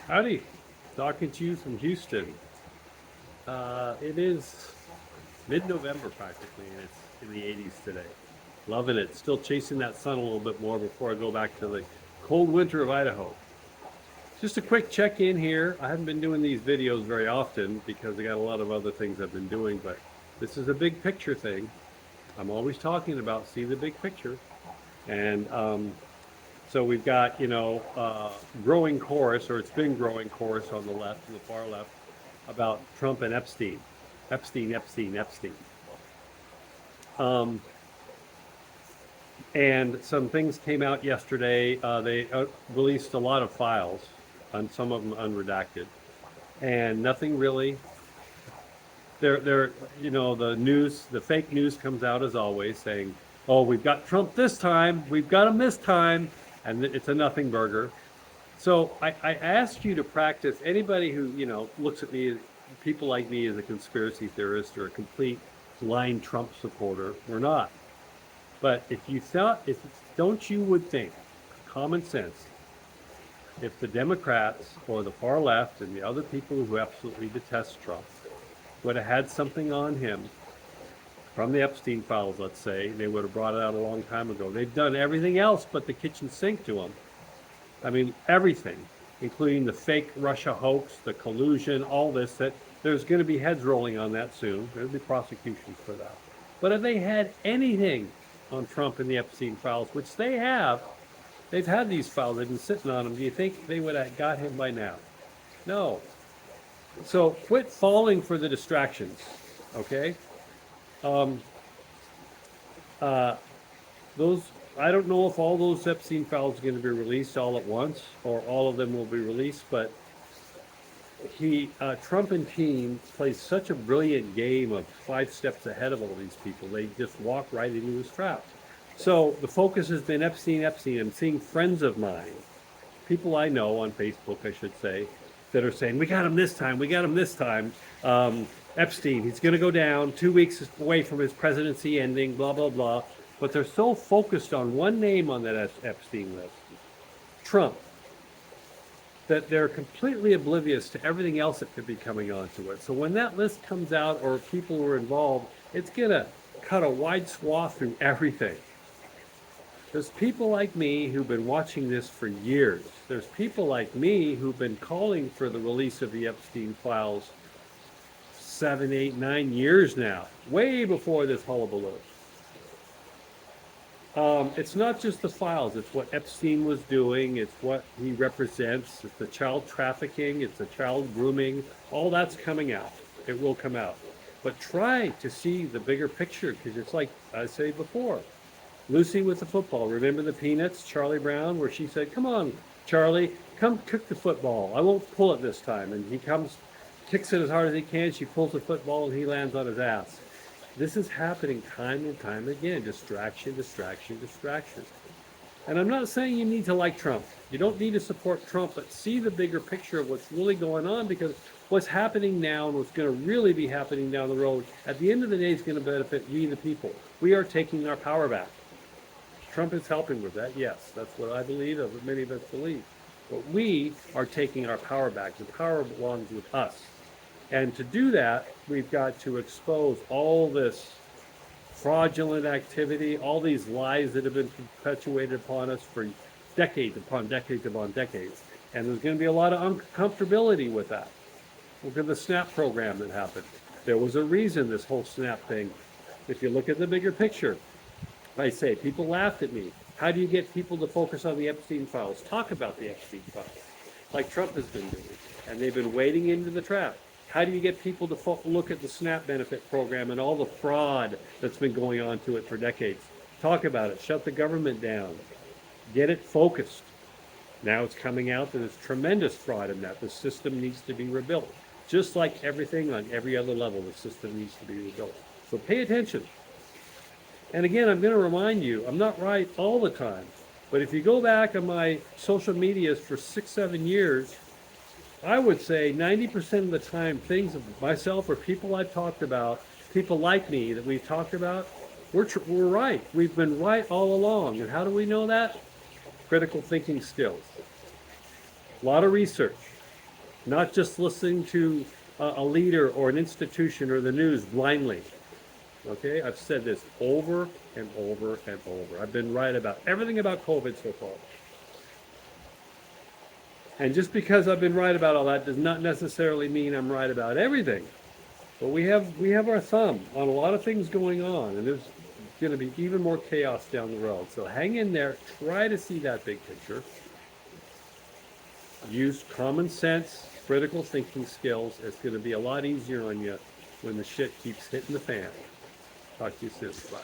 Howdy, talking to you from Houston. It is mid-November practically, and it's in the 80s today. Loving it. Still chasing that sun a little bit more before I go back to the cold winter of Idaho. Just a quick check-in here. I haven't been doing these videos very often because I got a lot of other things I've been doing, but this is a big picture thing. I'm always talking about see the big picture, and so we've got, growing chorus, or it's been growing chorus on the left, on the far left, about Trump and Epstein. Epstein, Epstein, Epstein. Um, and some things came out yesterday. They released a lot of files, and some of them unredacted, and nothing really. They're, the news, the fake news comes out as always saying, "Oh, we've got Trump this time. We've got him this time," and it's a nothing burger. So I ask you to practice. Anybody who looks at me, people like me, as a conspiracy theorist or a complete blind Trump supporter, we're not. But if you thought, if don't you would think, common sense, if the Democrats or the far left and the other people who absolutely detest Trump would have had something on him from the Epstein files, let's say, they would have brought it out a long time ago. They've done everything else but the kitchen sink to him. I mean, everything, including the fake Russia hoax, the collusion, all this, that there's going to be heads rolling on that soon. There'll be prosecutions for that. But if they had anything on Trump and the Epstein files, which they have, they've had these files, they've been sitting on them. Do you think they would have got him by now? No. So quit falling for the distractions, okay? Um, uh, those I don't know if all those Epstein files are going to be released all at once or all of them will be released, but Trump and team plays such a brilliant game of 5 steps ahead of all these people. They just walk right into his trap. So the focus has been Epstein, Epstein. I'm seeing friends of mine, people I know on Facebook, I should say, that are saying, "We got him this time. We got him this time." Epstein, he's going to go down 2 weeks away from his presidency ending, blah, blah, blah. But they're so focused on one name on that Epstein list, Trump, that they're completely oblivious to everything else that could be coming onto it. So when that list comes out or people who are involved, it's going to cut a wide swath through everything. There's people like me who've been watching this for years. There's people like me who've been calling for the release of the Epstein files 7, 8, 9 years now, way before this hullabaloo. It's not just the files, it's what Epstein was doing, it's what he represents, it's the child trafficking, it's the child grooming, all that's coming out. It will come out. But try to see the bigger picture because it's like I said before, Lucy with the football. Remember the Peanuts, Charlie Brown, where she said, "Come on, Charlie, come kick the football. I won't pull it this time." And he comes, kicks it as hard as he can. She pulls the football and he lands on his ass. This is happening time and time again. Distraction, distraction, distraction. And I'm not saying you need to like Trump. You don't need to support Trump, but see the bigger picture of what's really going on because what's happening now and what's going to really be happening down the road, at the end of the day, is going to benefit we, the people. We are taking our power back. Trump is helping with that, yes. That's what I believe, that's what many of us believe. But we are taking our power back. The power belongs with us. And to do that, we've got to expose all this fraudulent activity, all these lies that have been perpetuated upon us for decades upon decades upon decades. And there's going to be a lot of uncomfortability with that. Look at the SNAP program that happened. There was a reason this whole SNAP thing. If you look at the bigger picture, I say, people laughed at me. How do you get people to focus on the Epstein files? Talk about the Epstein files, like Trump has been doing. And they've been wading into the trap. How do you get people to look at the SNAP benefit program and all the fraud that's been going on to it for decades? Talk about it. Shut the government down. Get it focused. Now it's coming out that there's tremendous fraud in that. The system needs to be rebuilt. Just like everything on every other level, the system needs to be rebuilt. So pay attention. And again, I'm going to remind you, I'm not right all the time. But if you go back on my social medias for 6, 7 years, I would say 90% of the time, things of myself or people I've talked about, people like me that we've talked about, we're right. We've been right all along. And how do we know that? Critical thinking skills. A lot of research. not just listening to a leader or an institution or the news blindly. Okay, I've said this over and over and over. I've been right about everything about COVID so far. And just because I've been right about all that does not necessarily mean I'm right about everything. But we have our thumb on a lot of things going on, and there's going to be even more chaos down the road. So hang in there, try to see that big picture. Use common sense, critical thinking skills. It's going to be a lot easier on you when the shit keeps hitting the fan. Talk to you soon. Bye.